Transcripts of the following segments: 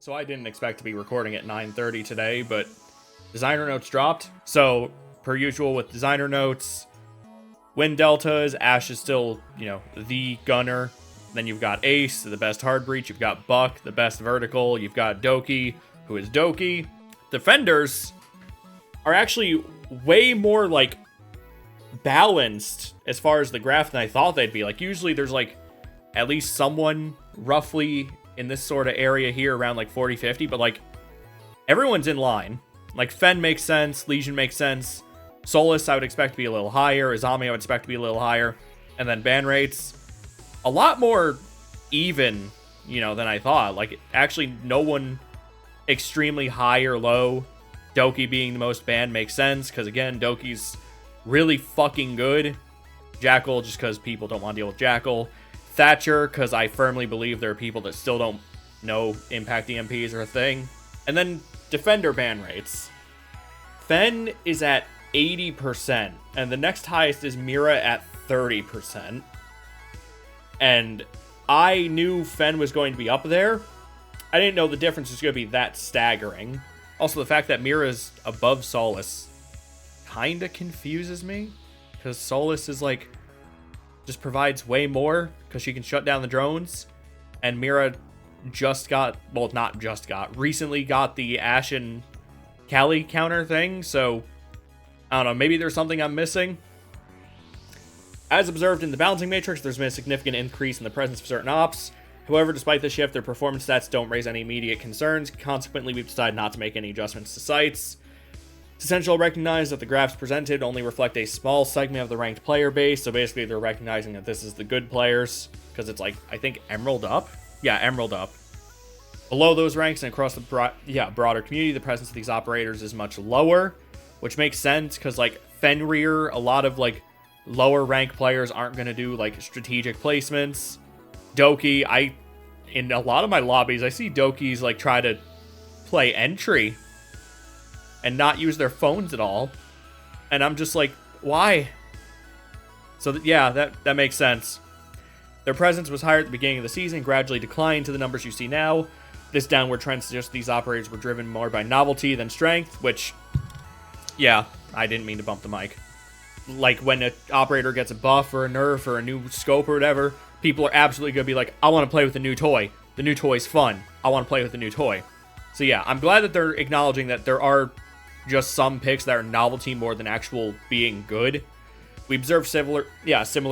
So I didn't expect to be recording at 9:30 today, but designer notes dropped. So, per usual with designer notes, win deltas, Ash is still, the gunner. Then you've got Ace, the best hard breach. You've got Buck, the best vertical. You've got Doki, who is Doki. Defenders are actually way more, balanced as far as the graph than I thought they'd be. Usually there's, at least someone roughly in this sort of area here around 40-50, but everyone's in line. Fen makes sense, Lesion makes sense, Solus I would expect to be a little higher, Azami I would expect to be a little higher, and then ban rates a lot more even, than I thought. Actually no one extremely high or low. Doki being the most banned makes sense, because again, Doki's really fucking good. Jackal, just because people don't want to deal with Jackal. Thatcher, because I firmly believe there are people that still don't know impact EMPs are a thing. And then defender ban rates. Fen is at 80%, and the next highest is Mira at 30%. And I knew Fen was going to be up there. I didn't know the difference was going to be that staggering. Also, the fact that Mira is above Solus kind of confuses me, because Solus is just provides way more because she can shut down the drones, and Mira recently got the Ash and Callie counter thing, so I don't know, maybe there's something I'm missing. As observed in the balancing matrix, there's been a significant increase in the presence of certain ops. However, despite the shift, their performance stats don't raise any immediate concerns. Consequently, we've decided not to make any adjustments to sites. It's essential to recognize that the graphs presented only reflect a small segment of the ranked player base, so basically they're recognizing that this is the good players, because it's I think Emerald up? Yeah, Emerald up. Below those ranks and across the broader community, the presence of these operators is much lower, which makes sense, because Fenrir, a lot of lower rank players aren't going to do strategic placements. Doki, in a lot of my lobbies, I see Doki's try to play entry and not use their phones at all. And I'm just why? So that makes sense. Their presence was higher at the beginning of the season, gradually declined to the numbers you see now. This downward trend suggests these operators were driven more by novelty than strength, which, yeah, I didn't mean to bump the mic. When an operator gets a buff or a nerf or a new scope or whatever, people are absolutely going to be I want to play with the new toy. The new toy's fun. I want to play with the new toy. So yeah, I'm glad that they're acknowledging that there are just some picks that are novelty more than actual being good. We observed similar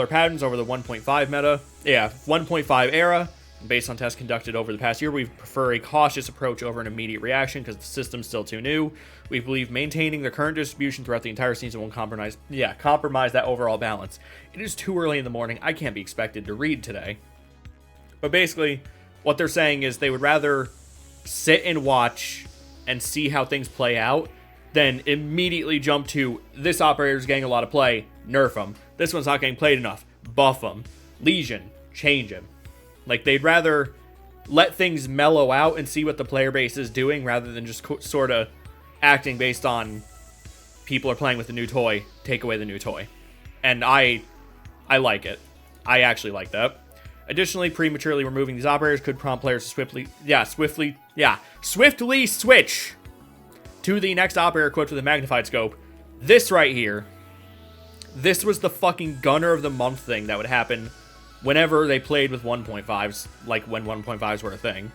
patterns over the 1.5 meta. 1.5 era. Based on tests conducted over the past year, we prefer a cautious approach over an immediate reaction because the system's still too new. We believe maintaining the current distribution throughout the entire season won't compromise that overall balance. It is too early in the morning. I can't be expected to read today. But basically, what they're saying is they would rather sit and watch and see how things play out than immediately jump to, this operator's getting a lot of play, nerf him. This one's not getting played enough, buff him. Lesion, change him. They'd rather let things mellow out and see what the player base is doing rather than just sort of acting based on people are playing with the new toy, take away the new toy. And I like it. I actually like that. Additionally, prematurely removing these operators could prompt players to swiftly switch to the next operator equipped with a magnified scope. This right here, this was the fucking gunner of the month thing that would happen whenever they played with 1.5s, when 1.5s were a thing.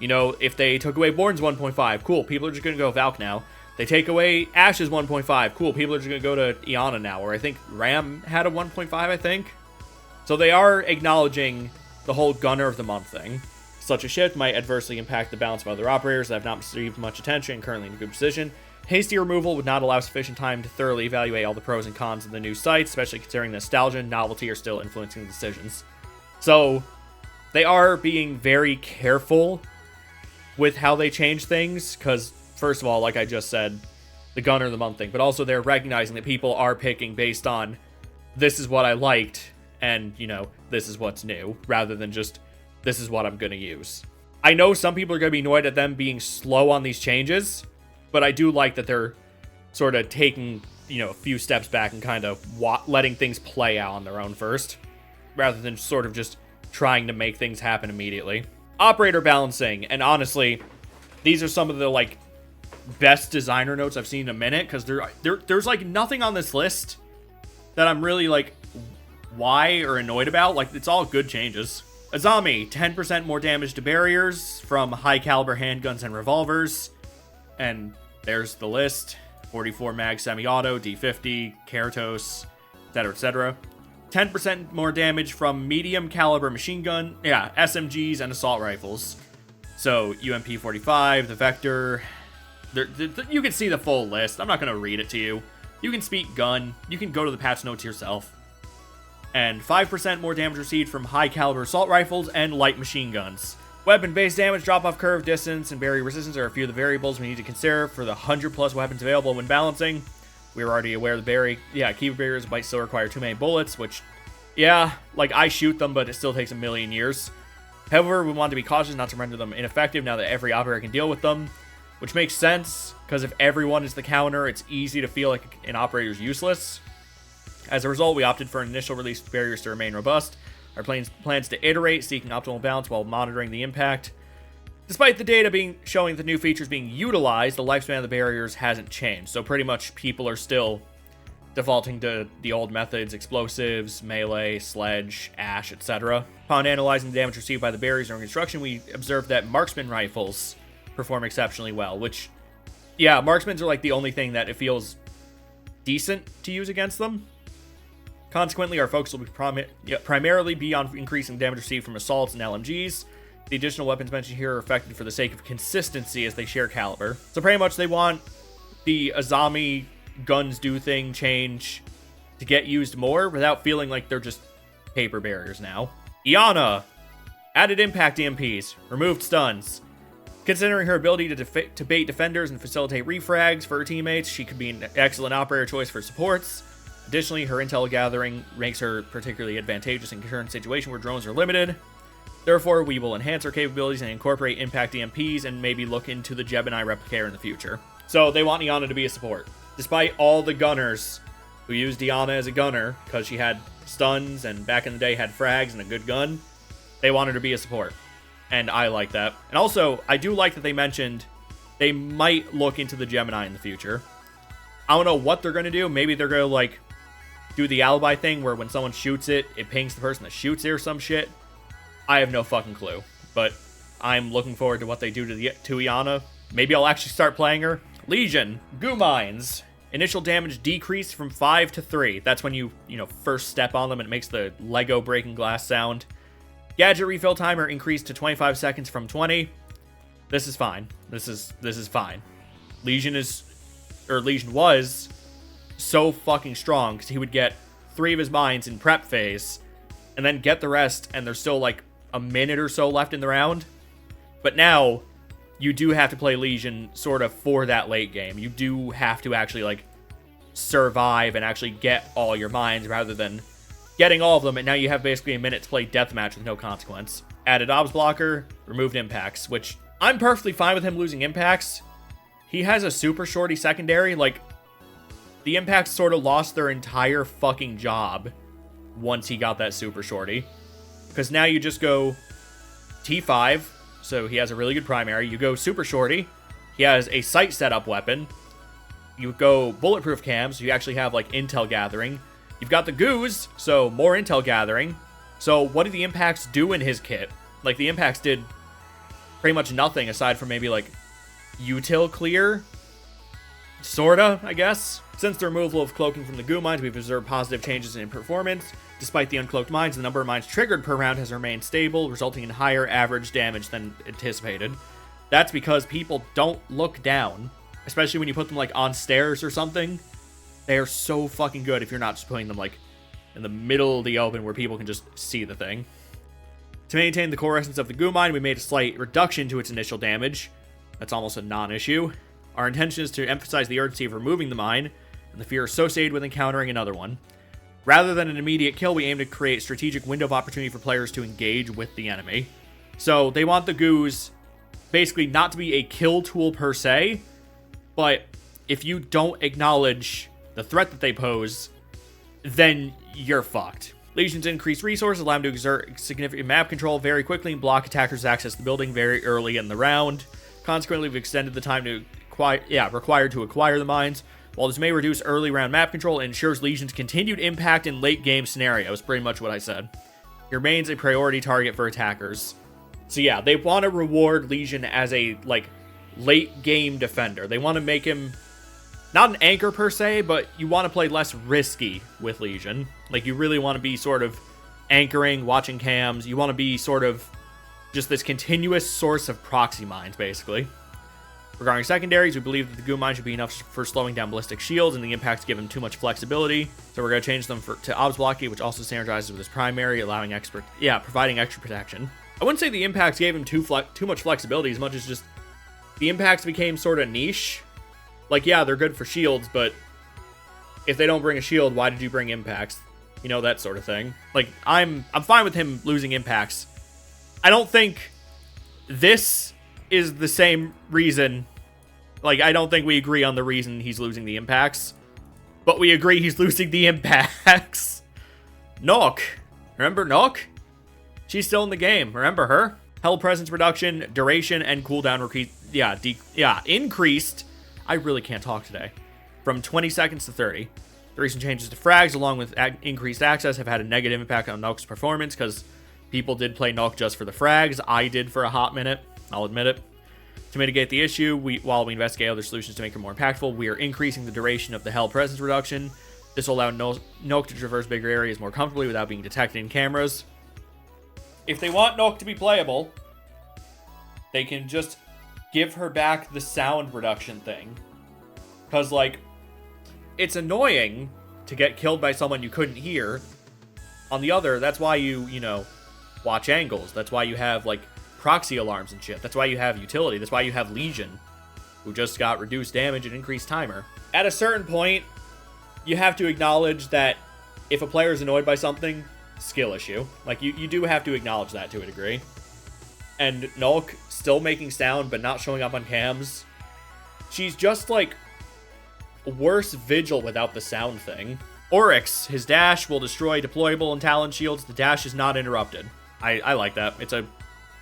If they took away Born's 1.5, cool, people are just going to go Valk now. They take away Ash's 1.5, cool, people are just going to go to Iana now, or I think Ram had a 1.5, I think. So they are acknowledging the whole gunner of the month thing. Such a shift might adversely impact the balance of other operators that have not received much attention and currently in a good position. Hasty removal would not allow sufficient time to thoroughly evaluate all the pros and cons of the new sites, especially considering nostalgia and novelty are still influencing the decisions. So, they are being very careful with how they change things, because, first of all, like I just said, the gunner of the month thing, but also they're recognizing that people are picking based on, this is what I liked, and, this is what's new, rather than just, this is what I'm going to use. I know some people are going to be annoyed at them being slow on these changes, but I do like that they're sort of taking, a few steps back and kind of letting things play out on their own first, rather than sort of just trying to make things happen immediately. Operator balancing, and honestly, these are some of the, like, best designer notes I've seen in a minute, because there's, like, nothing on this list that I'm really, like, why or annoyed about. Like, it's all good changes. Azami, 10% more damage to barriers from high-caliber handguns and revolvers. And there's the list. 44 mag semi-auto, D50, Keratos, etc., etc. 10% more damage from medium-caliber machine gun, SMGs and assault rifles. So, UMP-45, the Vector. You can see the full list. I'm not going to read it to you. You can speak gun. You can go to the patch notes yourself. And 5% more damage received from high-caliber assault rifles and light machine guns. Weapon-based damage, drop-off curve, distance, and barrier resistance are a few of the variables we need to consider for the 100-plus weapons available when balancing. We were already aware the keyword barriers might still require too many bullets, which, like, I shoot them, but it still takes a million years. However, we want to be cautious not to render them ineffective now that every operator can deal with them, which makes sense, because if everyone is the counter, it's easy to feel like an operator is useless. As a result, we opted for initial release barriers to remain robust. Our plans to iterate, seeking optimal balance while monitoring the impact. Despite the data showing the new features being utilized, the lifespan of the barriers hasn't changed. So pretty much people are still defaulting to the old methods, explosives, melee, sledge, ash, etc. Upon analyzing the damage received by the barriers during construction, we observed that marksman rifles perform exceptionally well, which, marksmans are like the only thing that it feels decent to use against them. Consequently, our focus will be primarily be on increasing damage received from assaults and LMGs. The additional weapons mentioned here are affected for the sake of consistency as they share caliber. So pretty much they want the Azami guns do thing change to get used more without feeling like they're just paper barriers now. Iana, added impact EMPs, removed stuns. Considering her ability to bait defenders and facilitate refrags for her teammates, she could be an excellent operator choice for supports. Additionally, her intel gathering makes her particularly advantageous in current situation where drones are limited. Therefore, we will enhance her capabilities and incorporate impact EMPs and maybe look into the Gemini replicator in the future. So they want Iana to be a support. Despite all the gunners who used Iana as a gunner because she had stuns and back in the day had frags and a good gun, they want her to be a support. And I like that. And also, I do like that they mentioned they might look into the Gemini in the future. I don't know what they're going to do. Maybe they're going to, like, do the alibi thing where when someone shoots it, it pings the person that shoots it or some shit. I have no fucking clue. But I'm looking forward to what they do to Iana. Maybe I'll actually start playing her. Lesion. Goo mines. Initial damage decreased from 5 to 3. That's when you first step on them and it makes the Lego breaking glass sound. Gadget refill timer increased to 25 seconds from 20. This is fine. This is fine. Lesion was so fucking strong because he would get 3 of his mines in prep phase and then get the rest, and there's still like a minute or so left in the round. But now you do have to play Lesion sort of for that late game. You do have to actually like survive and actually get all your mines rather than getting all of them, and now you have basically a minute to play deathmatch with no consequence. Added obs blocker, removed impacts, which I'm perfectly fine with him losing impacts. He has a super shorty secondary. Like, the impacts sort of lost their entire fucking job once he got that super shorty. Because now you just go T5, so he has a really good primary. You go super shorty, he has a sight setup weapon. You go bulletproof cams, so you actually have like intel gathering. You've got the goos, so more intel gathering. So what do the impacts do in his kit? Like, the impacts did pretty much nothing aside from maybe like util clear. Sorta, I guess. Since the removal of cloaking from the goo mines, we've observed positive changes in performance. Despite the uncloaked mines, the number of mines triggered per round has remained stable, resulting in higher average damage than anticipated. That's because people don't look down, especially when you put them like on stairs or something. They are so fucking good if you're not just putting them like in the middle of the open where people can just see the thing. To maintain the core essence of the goo mine, we made a slight reduction to its initial damage. That's almost a non-issue. Our intention is to emphasize the urgency of removing the mine and the fear associated with encountering another one. Rather than an immediate kill, we aim to create a strategic window of opportunity for players to engage with the enemy. So they want the goos basically not to be a kill tool per se, but if you don't acknowledge the threat that they pose, then you're fucked. Legion's increased resources allow them to exert significant map control very quickly and block attackers' access to the building very early in the round. Consequently, we've extended the time to required to acquire the mines. While this may reduce early round map control, it ensures Legion's continued impact in late game scenarios. Pretty much what I said. He remains a priority target for attackers. So yeah, they want to reward Lesion as a, like, late game defender. They want to make him not an anchor per se, but you want to play less risky with Lesion. Like, you really want to be sort of anchoring, watching cams. You want to be sort of just this continuous source of proxy mines, basically. Regarding secondaries, we believe that the goo mine should be enough for slowing down ballistic shields, and the impacts give them too much flexibility. So we're going to change them to obs blockade, which also synergizes with his primary, providing extra protection. I wouldn't say the impacts gave him too much flexibility as much as just the impacts became sort of niche. Like, yeah, they're good for shields, but if they don't bring a shield, why did you bring impacts? You know, that sort of thing. Like, I'm fine with him losing impacts. I don't think this is the same reason. Like, I don't think we agree on the reason he's losing the impacts, but we agree he's losing the impacts. Nøkk. Remember Nøkk? She's still in the game. Remember her? Hell presence reduction, duration, and cooldown increased. I really can't talk today. From 20 seconds to 30. The recent changes to frags, along with increased access, have had a negative impact on Nøkk's performance, because people did play Nøkk just for the frags. I did for a hot minute. I'll admit it. To mitigate the issue, while we investigate other solutions to make her more impactful, we are increasing the duration of the Hell presence reduction. This will allow Nøkk to traverse bigger areas more comfortably without being detected in cameras. If they want Nøkk to be playable, they can just give her back the sound reduction thing. Because, like, it's annoying to get killed by someone you couldn't hear. On the other, that's why you watch angles. That's why you have, like, proxy alarms and shit. That's why you have utility. That's why you have Lesion, who just got reduced damage and increased timer. At a certain point, you have to acknowledge that if a player is annoyed by something, skill issue. Like, you do have to acknowledge that to a degree. And Nøkk still making sound but not showing up on cams. She's just, like, worse Vigil without the sound thing. Oryx, his dash will destroy deployable and talon shields. The dash is not interrupted. I like that.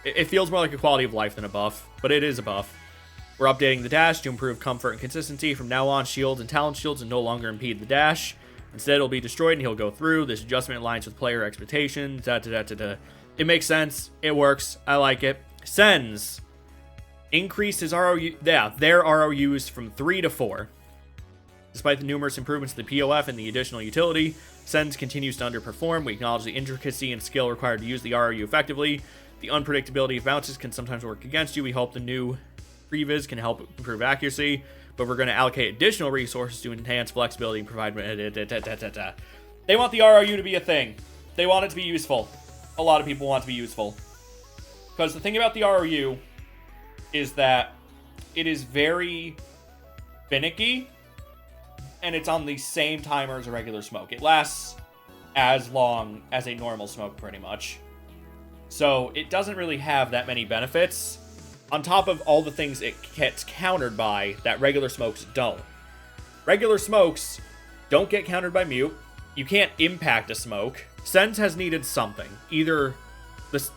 It feels more like a quality of life than a buff, but it is a buff. We're updating the dash to improve comfort and consistency. From now on, shields and talon shields will no longer impede the dash. Instead, it'll be destroyed and he'll go through. This adjustment aligns with player expectations. It makes sense. It works. I like it. Sens. Increased his ROU. Yeah, their ROUs from 3 to 4. Despite the numerous improvements to the POF and the additional utility, Sens continues to underperform. We acknowledge the intricacy and skill required to use the ROU effectively. The unpredictability of bounces can sometimes work against you. We hope the new previs can help improve accuracy, but we're going to allocate additional resources to enhance flexibility and provide... They want the ROU to be a thing. They want it to be useful. A lot of people want it to be useful. Because the thing about the ROU is that it is very finicky, and it's on the same timer as a regular smoke. It lasts as long as a normal smoke, pretty much. So it doesn't really have that many benefits, on top of all the things it gets countered by that regular smokes don't. Regular smokes don't get countered by mute. You can't impact a smoke. Sens has needed something. Either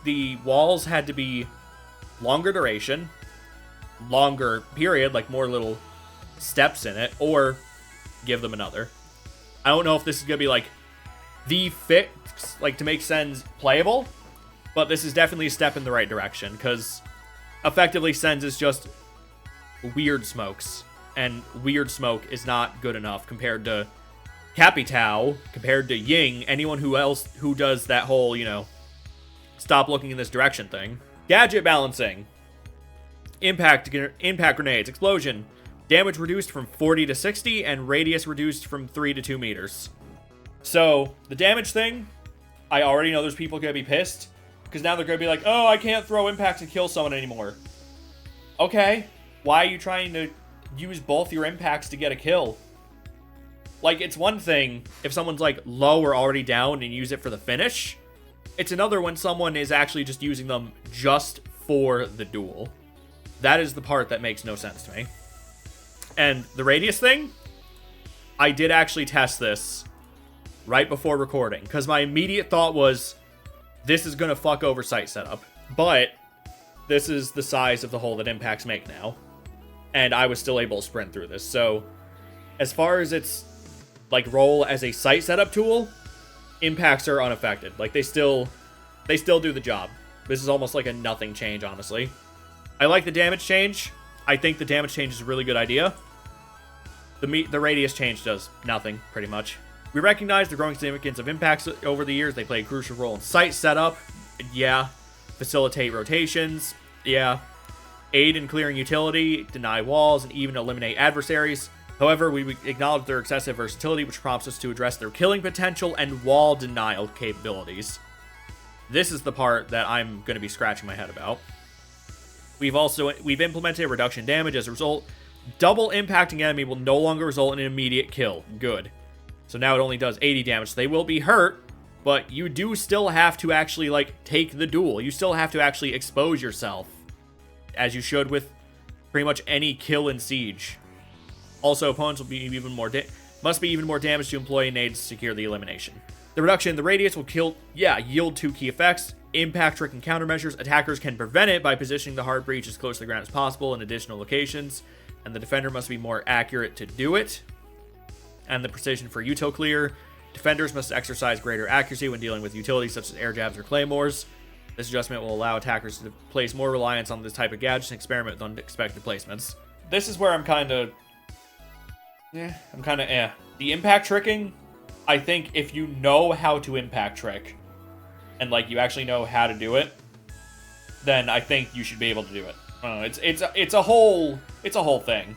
the walls had to be longer duration, longer period, like more little steps in it, or give them another. I don't know if this is going to be like the fix, like to make Sens playable, but this is definitely a step in the right direction, because effectively Sens is just weird smokes, and weird smoke is not good enough compared to Capitao, compared to Ying, anyone who does that whole, stop looking in this direction thing. Gadget balancing. Impact grenades. Explosion. Damage reduced from 40 to 60, and radius reduced from 3 to 2 meters. So, the damage thing, I already know there's people going to be pissed, because now they're going to be like, oh, I can't throw impact and kill someone anymore. Okay, why are you trying to use both your impacts to get a kill? Like, it's one thing if someone's, like, low or already down and use it for the finish. It's another when someone is actually just using them just for the duel. That is the part that makes no sense to me. And the radius thing, I did actually test this right before recording, because my immediate thought was, this is going to fuck over site setup. But this is the size of the hole that impacts make now. And I was still able to sprint through this. So, as far as its, like, role as a site setup tool, impacts are unaffected. Like, they still do the job. This is almost like a nothing change, honestly. I like the damage change. I think the damage change is a really good idea. The radius change does nothing, pretty much. We recognize the growing significance of impacts over the years. They play a crucial role in site setup. Yeah. Facilitate rotations. Yeah. Aid in clearing utility, deny walls, and even eliminate adversaries. However, we acknowledge their excessive versatility, which prompts us to address their killing potential and wall denial capabilities. This is the part that I'm going to be scratching my head about. We've implemented a reduction in damage. As a result, double impacting enemy will no longer result in an immediate kill. Good. So now it only does 80 damage. So they will be hurt, but you do still have to actually, like, take the duel. You still have to actually expose yourself, as you should with pretty much any kill in Siege. Also, opponents will be even more must be even more damage to employ an aid to secure the elimination. The reduction in the radius will yield 2 key effects. Impact, trick, and countermeasures. Attackers can prevent it by positioning the hard breach as close to the ground as possible in additional locations, and the defender must be more accurate to do it. And the precision for util clear. Defenders must exercise greater accuracy when dealing with utilities such as air jabs or claymores. This adjustment will allow attackers to place more reliance on this type of gadgets and experiment with unexpected placements. This is where I'm kind of... The impact tricking, I think if you know how to impact trick, and, like, you actually know how to do it, then I think you should be able to do it. I don't know, it's a whole thing.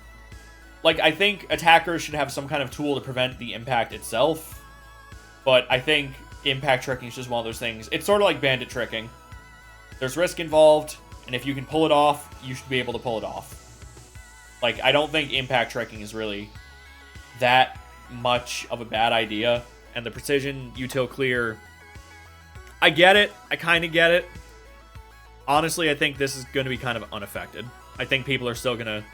Like, I think attackers should have some kind of tool to prevent the impact itself, but I think impact tricking is just one of those things. It's sort of like bandit tricking. There's risk involved, and if you can pull it off, you should be able to pull it off. Like, I don't think impact tricking is really that much of a bad idea, and the precision util clear, I get it. I kind of get it. Honestly, I think this is going to be kind of unaffected. I think people are still going to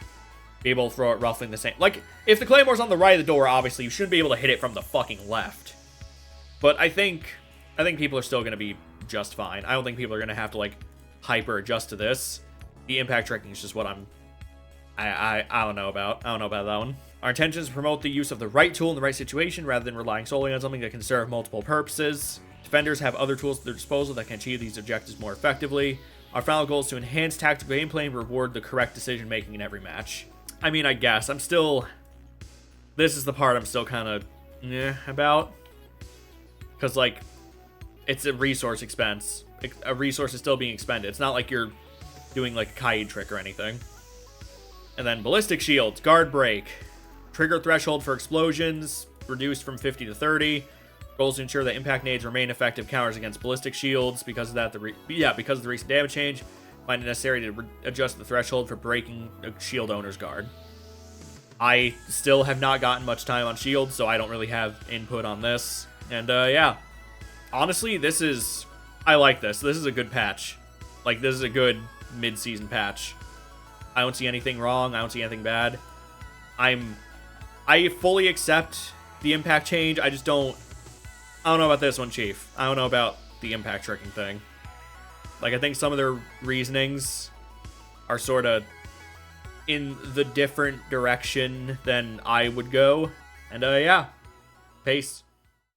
be able to throw it roughly the same. Like, if the Claymore's on the right of the door, obviously, you shouldn't be able to hit it from the fucking left. But I think people are still going to be just fine. I don't think people are going to have to, like, hyper adjust to this. The impact tracking is just what I don't know about. I don't know about that one. Our intention is to promote the use of the right tool in the right situation rather than relying solely on something that can serve multiple purposes. Defenders have other tools at their disposal that can achieve these objectives more effectively. Our final goal is to enhance tactical gameplay and reward the correct decision making in every match. I mean, I guess I'm still... This is the part I'm still kind of about. Because, like, it's a resource expense. A resource is still being expended. It's not like you're doing, like, a Kaid trick or anything. And then Ballistic Shields, Guard Break. Trigger threshold for explosions, reduced from 50 to 30. Goals to ensure that impact nades remain effective counters against ballistic shields. Because of that, because of the recent damage change, find it necessary to adjust the threshold for breaking a shield owner's guard. I still have not gotten much time on shields, so I don't really have input on this. And yeah, honestly, I like this. This is a good patch. Like, this is a good mid-season patch. I don't see anything wrong. I don't see anything bad. I fully accept the impact change. I don't know about this one, Chief. I don't know about the impact tricking thing. Like, I think some of their reasonings are sort of in the different direction than I would go. And yeah, peace.